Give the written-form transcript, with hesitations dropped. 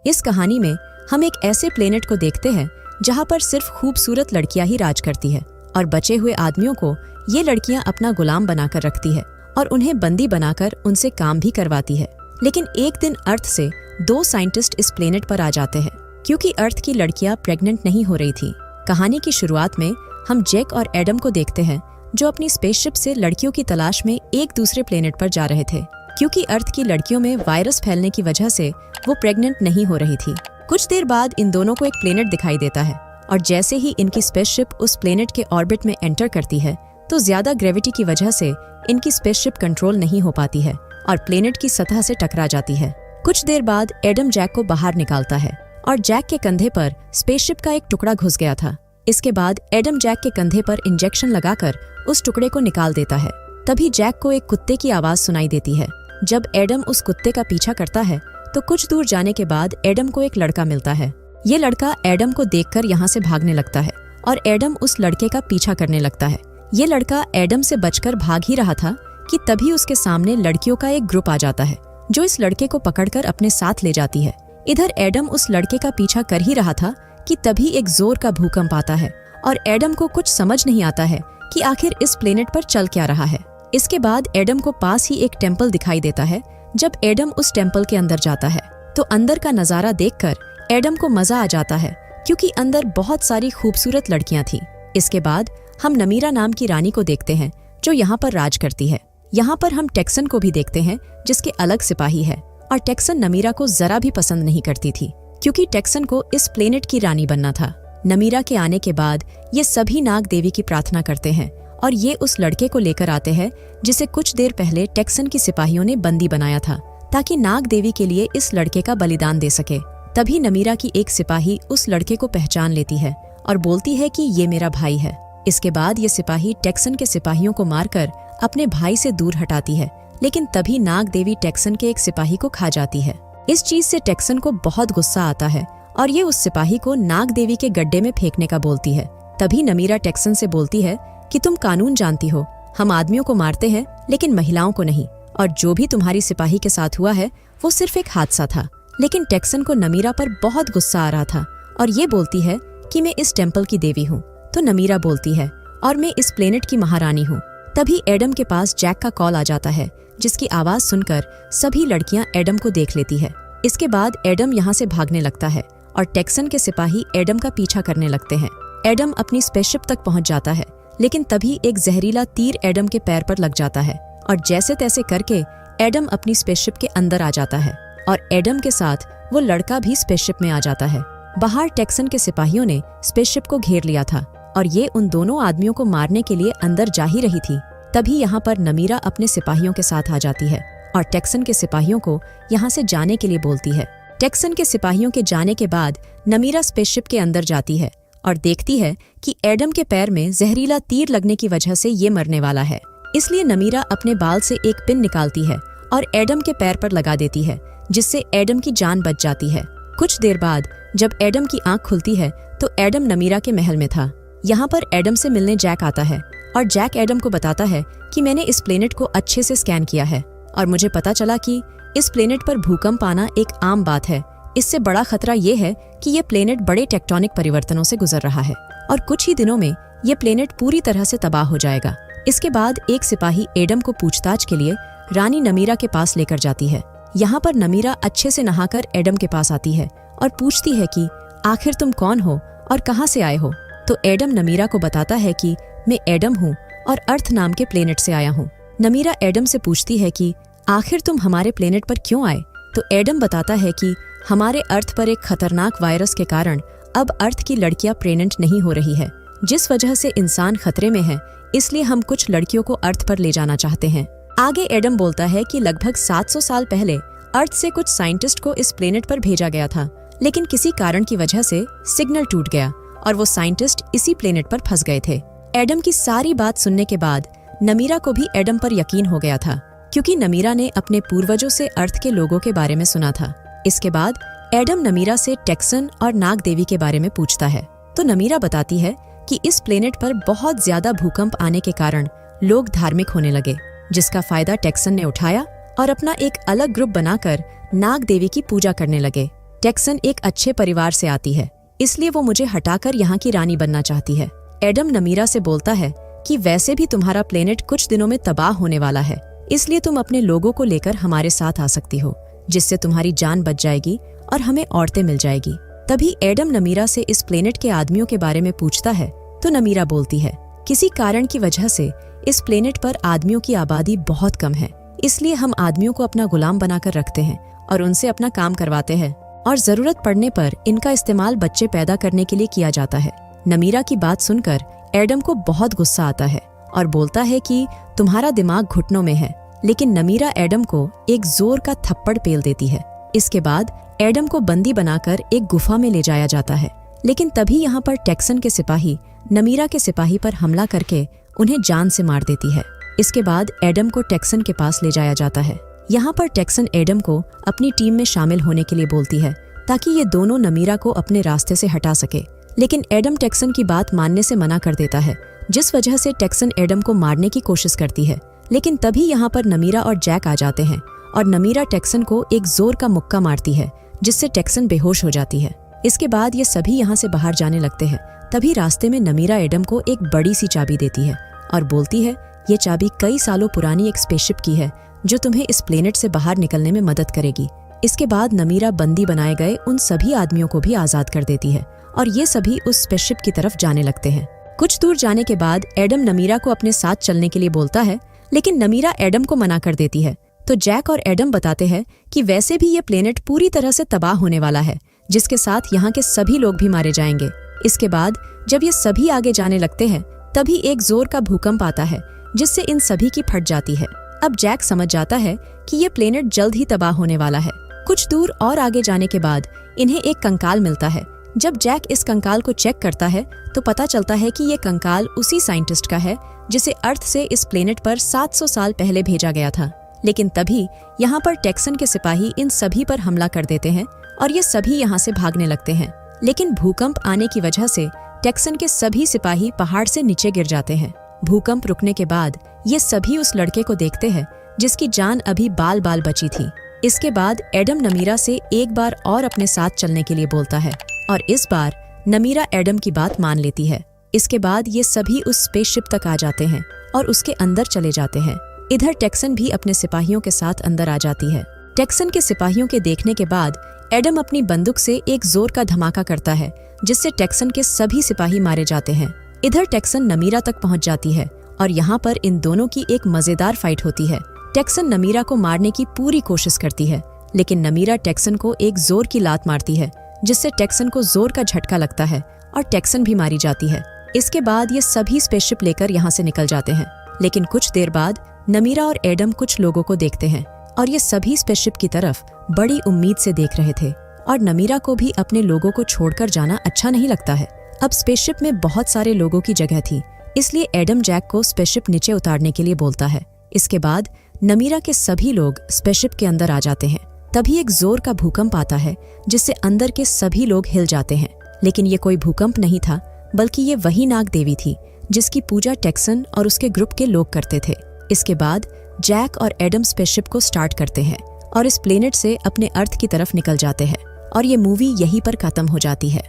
इस कहानी में हम एक ऐसे प्लेनेट को देखते हैं जहाँ पर सिर्फ खूबसूरत लड़कियां ही राज करती है और बचे हुए आदमियों को ये लड़कियां अपना गुलाम बनाकर रखती है और उन्हें बंदी बनाकर उनसे काम भी करवाती है। लेकिन एक दिन अर्थ से 2 साइंटिस्ट इस प्लेनेट पर आ जाते हैं क्योंकि अर्थ की लड़कियां प्रेग्नेंट नहीं हो रही थी। कहानी की शुरुआत में हम जैक और एडम को देखते हैं जो अपनी स्पेसशिप से लड़कियों की तलाश में एक दूसरे प्लेनेट पर जा रहे थे क्योंकि अर्थ की लड़कियों में वायरस फैलने की वजह से वो प्रेग्नेंट नहीं हो रही थी। कुछ देर बाद इन दोनों को एक प्लेनेट दिखाई देता है और जैसे ही इनकी स्पेसशिप उस प्लेनेट के ऑर्बिट में एंटर करती है तो ज्यादा ग्रेविटी की वजह से इनकी स्पेसशिप कंट्रोल नहीं हो पाती है और प्लेनेट की सतह से टकरा जाती है। कुछ देर बाद एडम जैक को बाहर निकालता है और जैक के कंधे पर स्पेसशिप का एक टुकड़ा घुस गया था। इसके बाद एडम जैक के कंधे पर इंजेक्शन लगाकर उस टुकड़े को निकाल देता है। तभी जैक को एक कुत्ते की आवाज सुनाई देती है। जब एडम उस कुत्ते का पीछा करता है तो कुछ दूर जाने के बाद एडम को एक लड़का मिलता है। ये लड़का एडम को देखकर यहाँ से भागने लगता है और एडम उस लड़के का पीछा करने लगता है। ये लड़का एडम से बचकर भाग ही रहा था कि तभी उसके सामने लड़कियों का एक ग्रुप आ जाता है जो इस लड़के को पकड़कर अपने साथ ले जाती है। इधर एडम उस लड़के का पीछा कर ही रहा था कि तभी एक जोर का भूकंप आता है और एडम को कुछ समझ नहीं आता है कि आखिर इस प्लेनेट पर चल क्या रहा है। इसके बाद एडम को पास ही एक टेम्पल दिखाई देता है। जब एडम उस टेम्पल के अंदर जाता है तो अंदर का नजारा देखकर एडम को मजा आ जाता है क्योंकि अंदर बहुत सारी खूबसूरत लड़कियां थीं। इसके बाद हम नमीरा नाम की रानी को देखते हैं जो यहाँ पर राज करती है। यहाँ पर हम टेक्सन को भी देखते हैं जिसके अलग सिपाही है और टेक्सन नमीरा को जरा भी पसंद नहीं करती थी क्योंकि टेक्सन को इस प्लेनेट की रानी बनना था। नमीरा के आने के बाद ये सभी नाग देवी की प्रार्थना करते हैं और ये उस लड़के को लेकर आते हैं जिसे कुछ देर पहले टेक्सन की सिपाहियों ने बंदी बनाया था ताकि नाग देवी के लिए इस लड़के का बलिदान दे सके। तभी नमीरा की एक सिपाही उस लड़के को पहचान लेती है और बोलती है कि ये मेरा भाई है। इसके बाद ये सिपाही टेक्सन के सिपाहियों को मारकर अपने भाई से दूर हटाती है, लेकिन तभी नाग देवी टेक्सन के एक सिपाही को खा जाती है। इस चीज से टेक्सन को बहुत गुस्सा आता है और ये उस सिपाही को नाग देवी के गड्ढे में फेंकने का बोलती है। तभी नमीरा टेक्सन से बोलती है कि तुम कानून जानती हो, हम आदमियों को मारते हैं लेकिन महिलाओं को नहीं, और जो भी तुम्हारी सिपाही के साथ हुआ है वो सिर्फ एक हादसा था। लेकिन टेक्सन को नमीरा पर बहुत गुस्सा आ रहा था और ये बोलती है कि मैं इस टेम्पल की देवी हूँ। तो नमीरा बोलती है और मैं इस प्लेनेट की महारानी हूँ। तभी एडम के पास जैक का कॉल आ जाता है जिसकी आवाज सुनकर सभी लड़कियां एडम को देख लेती है। इसके बाद एडम यहाँ से भागने लगता है और टेक्सन के सिपाही एडम का पीछा करने लगते हैं। एडम अपनी स्पेसशिप तक पहुँच जाता है लेकिन तभी एक जहरीला तीर एडम के पैर पर लग जाता है और जैसे तैसे करके एडम अपनी स्पेसशिप के अंदर आ जाता है और एडम के साथ वो लड़का भी स्पेसशिप में आ जाता है। बाहर टेक्सन के सिपाहियों ने स्पेसशिप को घेर लिया था और ये उन दोनों आदमियों को मारने के लिए अंदर जा ही रही थी। तभी यहाँ पर नमीरा अपने सिपाहियों के साथ आ जाती है और टेक्सन के सिपाहियों को यहाँ से जाने के लिए बोलती है। टेक्सन के सिपाहियों के जाने के बाद नमीरा स्पेसशिप के अंदर जाती है और देखती है कि एडम के पैर में जहरीला तीर लगने की वजह से ये मरने वाला है। इसलिए नमीरा अपने बाल से एक पिन निकालती है और एडम के पैर पर लगा देती है जिससे एडम की जान बच जाती है। कुछ देर बाद जब एडम की आंख खुलती है तो एडम नमीरा के महल में था। यहाँ पर एडम से मिलने जैक आता है और जैक एडम को बताता है कि मैंने इस प्लेनेट को अच्छे से स्कैन किया है और मुझे पता चला कि इस प्लेनेट पर भूकंप आना एक आम बात है। इससे बड़ा खतरा ये है कि ये प्लेनेट बड़े टेक्टोनिक परिवर्तनों से गुजर रहा है और कुछ ही दिनों में ये प्लेनेट पूरी तरह से तबाह हो जाएगा। इसके बाद एक सिपाही एडम को पूछताछ के लिए रानी नमीरा के पास लेकर जाती है। यहाँ पर नमीरा अच्छे से नहाकर एडम के पास आती है और पूछती है कि आखिर तुम कौन हो और कहाँ से आए हो। तो एडम नमीरा को बताता है कि मैं एडम हूँ और अर्थ नाम के प्लेनेट से आया हूँ। नमीरा एडम से पूछती है कि आखिर तुम हमारे प्लेनेट पर क्यों आए। तो एडम बताता है कि हमारे अर्थ पर एक खतरनाक वायरस के कारण अब अर्थ की लड़कियां प्रेग्नेंट नहीं हो रही है, जिस वजह से इंसान खतरे में है, इसलिए हम कुछ लड़कियों को अर्थ पर ले जाना चाहते हैं। आगे एडम बोलता है कि लगभग 700 साल पहले अर्थ से कुछ साइंटिस्ट को इस प्लेनेट पर भेजा गया था, लेकिन किसी कारण की वजह से सिग्नल टूट गया और वो साइंटिस्ट इसी प्लेनेट पर फंस गए थे। एडम की सारी बात सुनने के बाद नमीरा को भी एडम पर यकीन हो गया था क्योंकि नमीरा ने अपने पूर्वजों से अर्थ के लोगों के बारे में सुना था। इसके बाद एडम नमीरा से टेक्सन और नाग देवी के बारे में पूछता है तो नमीरा बताती है कि इस प्लेनेट पर बहुत ज्यादा भूकंप आने के कारण लोग धार्मिक होने लगे, जिसका फायदा टेक्सन ने उठाया और अपना एक अलग ग्रुप बनाकर नाग देवी की पूजा करने लगे। टेक्सन एक अच्छे परिवार से आती है, इसलिए वो मुझे हटाकर यहाँ की रानी बनना चाहती है। एडम नमीरा से बोलता है कि वैसे भी तुम्हारा प्लेनेट कुछ दिनों में तबाह होने वाला है, इसलिए तुम अपने लोगों को लेकर हमारे साथ आ सकती हो, जिससे तुम्हारी जान बच जाएगी और हमें औरतें मिल जाएगी। तभी एडम नमीरा से इस प्लेनेट के आदमियों के बारे में पूछता है तो नमीरा बोलती है किसी कारण की वजह से इस प्लेनेट पर आदमियों की आबादी बहुत कम है, इसलिए हम आदमियों को अपना गुलाम बनाकर रखते हैं और उनसे अपना काम करवाते हैं और जरूरत पड़ने पर इनका इस्तेमाल बच्चे पैदा करने के लिए किया जाता है। नमीरा की बात सुनकर एडम को बहुत गुस्सा आता है और बोलता है कि तुम्हारा दिमाग घुटनों में है, लेकिन नमीरा एडम को एक जोर का थप्पड़ पेल देती है। इसके बाद एडम को बंदी बनाकर एक गुफा में ले जाया जाता है, लेकिन तभी यहाँ पर टेक्सन के सिपाही नमीरा के सिपाही पर हमला करके उन्हें जान से मार देती है। इसके बाद एडम को टेक्सन के पास ले जाया जाता है। यहाँ पर टेक्सन एडम को अपनी टीम में शामिल होने के लिए बोलती है ताकि ये दोनों नमीरा को अपने रास्ते से हटा सके, लेकिन एडम टेक्सन की बात मानने से मना कर देता है, जिस वजह से टेक्सन एडम को मारने की कोशिश करती है। लेकिन तभी यहाँ पर नमीरा और जैक आ जाते हैं और नमीरा टेक्सन को एक जोर का मुक्का मारती है, जिससे टेक्सन बेहोश हो जाती है। इसके बाद ये सभी यहाँ से बाहर जाने लगते हैं। तभी रास्ते में नमीरा एडम को एक बड़ी सी चाबी देती है और बोलती है ये चाबी कई सालों पुरानी एक स्पेसशिप की है जो तुम्हें इस प्लेनेट से बाहर निकलने में मदद करेगी। इसके बाद नमीरा बंदी बनाए गए उन सभी आदमियों को भी आजाद कर देती है और ये सभी उस स्पेसशिप की तरफ जाने लगते हैं। कुछ दूर जाने के बाद एडम नमीरा को अपने साथ चलने के लिए बोलता है, लेकिन नमीरा एडम को मना कर देती है। तो जैक और एडम बताते हैं कि वैसे भी ये प्लेनेट पूरी तरह से तबाह होने वाला है, जिसके साथ यहाँ के सभी लोग भी मारे जाएंगे। इसके बाद जब ये सभी आगे जाने लगते हैं तभी एक जोर का भूकंप आता है, जिससे इन सभी की फट जाती है। अब जैक समझ जाता है कि ये प्लेनेट जल्द ही तबाह होने वाला है। कुछ दूर और आगे जाने के बाद इन्हें एक कंकाल मिलता है। जब जैक इस कंकाल को चेक करता है तो पता चलता है कि ये कंकाल उसी साइंटिस्ट का है जिसे अर्थ से इस प्लेनेट पर 700 साल पहले भेजा गया था। लेकिन तभी यहाँ पर टेक्सन के सिपाही इन सभी पर हमला कर देते हैं और ये सभी यहाँ से भागने लगते हैं। लेकिन भूकंप आने की वजह से टेक्सन के सभी सिपाही पहाड़ से नीचे गिर जाते हैं। भूकंप रुकने के बाद ये सभी उस लड़के को देखते हैं जिसकी जान अभी बाल बाल बची थी। इसके बाद एडम नमीरा से एक बार और अपने साथ चलने के लिए बोलता है और इस बार नमीरा एडम की बात मान लेती है। इसके बाद ये सभी उस स्पेसशिप तक आ जाते हैं और उसके अंदर चले जाते हैं। इधर टेक्सन भी अपने सिपाहियों के साथ अंदर आ जाती है। टेक्सन के सिपाहियों के देखने के बाद एडम अपनी बंदूक से एक जोर का धमाका करता है, जिससे टेक्सन के सभी सिपाही मारे जाते हैं। इधर टेक्सन नमीरा तक पहुंच जाती है और यहाँ पर इन दोनों की एक मजेदार फाइट होती है। टेक्सन नमीरा को मारने की पूरी कोशिश करती है, लेकिन नमीरा टेक्सन को एक जोर की लात मारती है, जिससे टेक्सन को जोर का झटका लगता है और टेक्सन भी मारी जाती है। इसके बाद ये सभी स्पेसशिप लेकर यहाँ से निकल जाते हैं। लेकिन कुछ देर बाद नमीरा और एडम कुछ लोगों को देखते हैं और ये सभी स्पेसशिप की तरफ बड़ी उम्मीद से देख रहे थे और नमीरा को भी अपने लोगों को छोड़कर जाना अच्छा नहीं लगता है। अब स्पेसशिप में बहुत सारे लोगों की जगह थी, इसलिए एडम जैक को स्पेसशिप नीचे उतारने के लिए बोलता है। इसके बाद नमीरा के सभी लोग स्पेसशिप के अंदर आ जाते हैं। तभी एक जोर का भूकंप आता है, जिससे अंदर के सभी लोग हिल जाते हैं। लेकिन ये कोई भूकंप नहीं था, बल्कि ये वही नाग देवी थी जिसकी पूजा टेक्सन और उसके ग्रुप के लोग करते थे। इसके बाद जैक और एडम स्पेसशिप को स्टार्ट करते हैं और इस प्लेनेट से अपने अर्थ की तरफ निकल जाते हैं और ये मूवी यहीं पर खत्म हो जाती है।